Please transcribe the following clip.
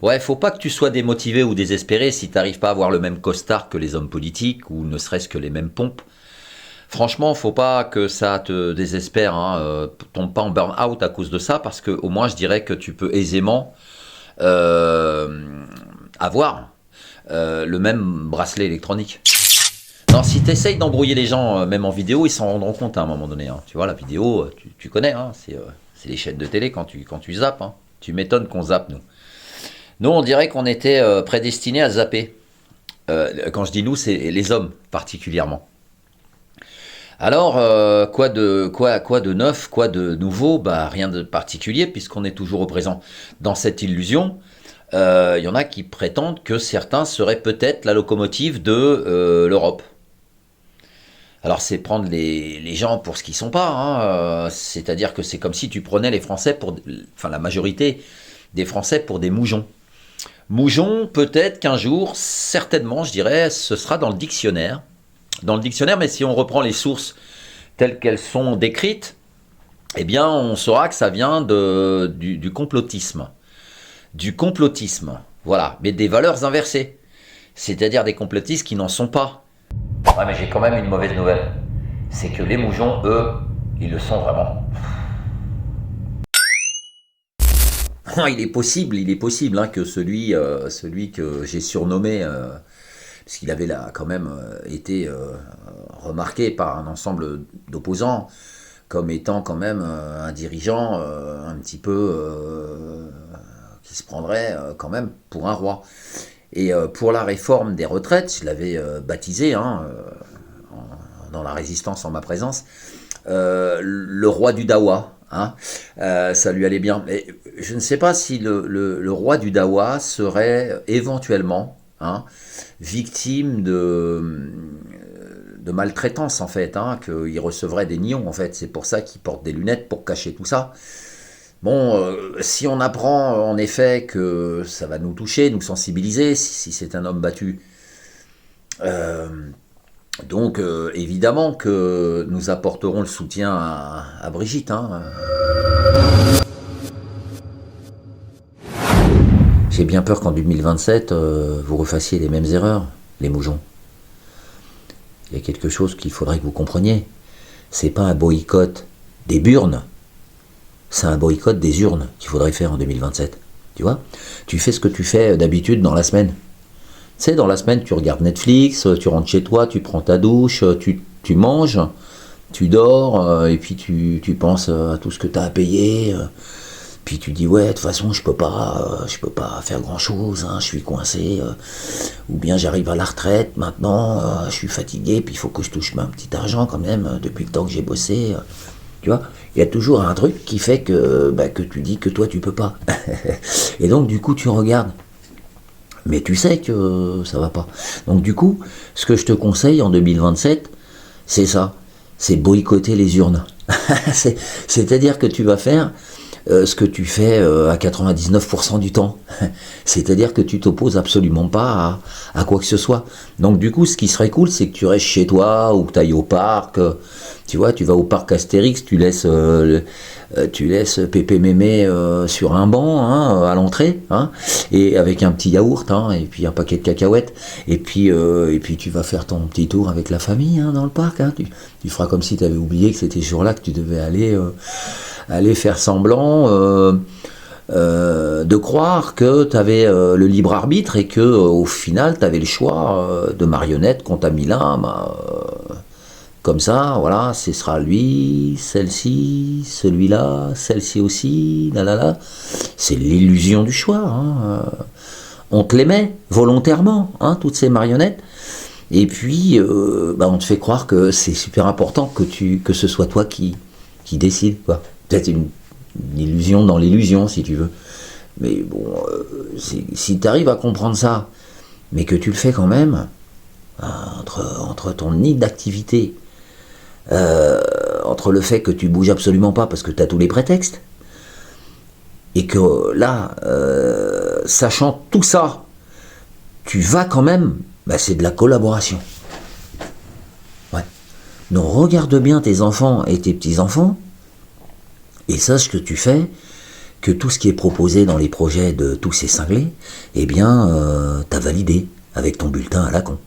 Ouais, faut pas que tu sois démotivé ou désespéré si t'arrives pas à avoir le même costard que les hommes politiques ou ne serait-ce que les mêmes pompes. Franchement, faut pas que ça te désespère, hein. Tombe pas en burn-out à cause de ça, parce que au moins je dirais que tu peux aisément euh, avoir le même bracelet électronique. Non, si tu essayes d'embrouiller les gens, même en vidéo, ils s'en rendront compte à un moment donné, hein. Tu vois, la vidéo, tu connais, hein, c'est les chaînes de télé quand tu zappes, hein. Tu m'étonnes qu'on zappe, nous. Nous, on dirait qu'on était prédestinés à zapper. Quand je dis nous, c'est les hommes particulièrement. Alors, quoi de neuf, quoi de nouveau? Bah, rien de particulier, puisqu'on est toujours au présent dans cette illusion. Il y en a qui prétendent que certains seraient peut-être la locomotive de l'Europe. Alors, c'est prendre les gens pour ce qu'ils sont pas, hein. C'est-à-dire que c'est comme si tu prenais les Français enfin la majorité des Français pour des moujons. Moujons, peut-être qu'un jour, certainement, je dirais, ce sera dans le dictionnaire. Dans le dictionnaire, mais si on reprend les sources telles qu'elles sont décrites, eh bien, on saura que ça vient du complotisme. Du complotisme, voilà, mais des valeurs inversées. C'est-à-dire des complotistes qui n'en sont pas. Ouais, mais j'ai quand même une mauvaise nouvelle. C'est que les moujons, eux, ils le sont vraiment. Il est possible hein, que celui que j'ai surnommé, parce qu'il avait là quand même été remarqué par un ensemble d'opposants comme étant quand même un dirigeant un petit peu qui se prendrait quand même pour un roi. Et pour la réforme des retraites, je l'avais baptisé hein, dans la résistance en ma présence, le roi du Dawa. Hein, ça lui allait bien. Mais je ne sais pas si le roi du Dawa serait éventuellement hein, victime de maltraitance en fait, hein, qu'il recevrait des nions en fait. C'est pour ça qu'il porte des lunettes pour cacher tout ça. Bon, si on apprend en effet que ça va nous toucher, nous sensibiliser, si c'est un homme battu, euh, donc évidemment que nous apporterons le soutien à Brigitte. Hein. J'ai bien peur qu'en 2027, vous refassiez les mêmes erreurs, les moujons. Il y a quelque chose qu'il faudrait que vous compreniez. C'est pas un boycott des burnes, c'est un boycott des urnes qu'il faudrait faire en 2027. Tu vois? Tu fais ce que tu fais d'habitude dans la semaine. Tu sais, dans la semaine, tu regardes Netflix, tu rentres chez toi, tu prends ta douche, tu manges, tu dors, et puis tu penses à tout ce que tu as à payer. Puis tu dis, ouais, de toute façon, je peux pas faire grand-chose, hein, je suis coincé. Ou bien j'arrive à la retraite, maintenant, je suis fatigué, puis il faut que je touche un petit argent quand même, depuis le temps que j'ai bossé. Tu vois, il y a toujours un truc qui fait que tu dis que toi, tu peux pas. Et donc, du coup, tu regardes. Mais tu sais que ça va pas. Donc du coup, ce que je te conseille en 2027, c'est ça. C'est boycotter les urnes. C'est-à-dire que tu vas faire ce que tu fais à 99% du temps. C'est-à-dire que tu t'opposes absolument pas à quoi que ce soit. Donc du coup, ce qui serait cool, c'est que tu restes chez toi ou que tu ailles au parc. Tu vois, tu vas au parc Astérix, tu laisses Pépé Mémé sur un banc hein, à l'entrée, hein, et avec un petit yaourt, hein, et puis un paquet de cacahuètes, et puis tu vas faire ton petit tour avec la famille hein, dans le parc. Hein, tu feras comme si tu avais oublié que c'était ce jour-là que tu devais aller faire semblant de croire que tu avais le libre arbitre et que au final tu avais le choix de marionnettes qu'on t'a mis là. Comme ça, voilà, ce sera lui, celle-ci, celui-là, celle-ci aussi, là. C'est l'illusion du choix. Hein. On te les met volontairement, hein, toutes ces marionnettes. Et puis, on te fait croire que c'est super important que ce soit toi qui décide. Peut-être une illusion dans l'illusion, si tu veux. Mais bon, si tu arrives à comprendre ça, mais que tu le fais quand même, entre ton nid d'activité, entre le fait que tu bouges absolument pas parce que tu as tous les prétextes, et que là, sachant tout ça, tu vas quand même, c'est de la collaboration. Ouais. Donc regarde bien tes enfants et tes petits-enfants, et sache que tu fais, que tout ce qui est proposé dans les projets de tous ces cinglés, eh bien, t'as validé avec ton bulletin à la con.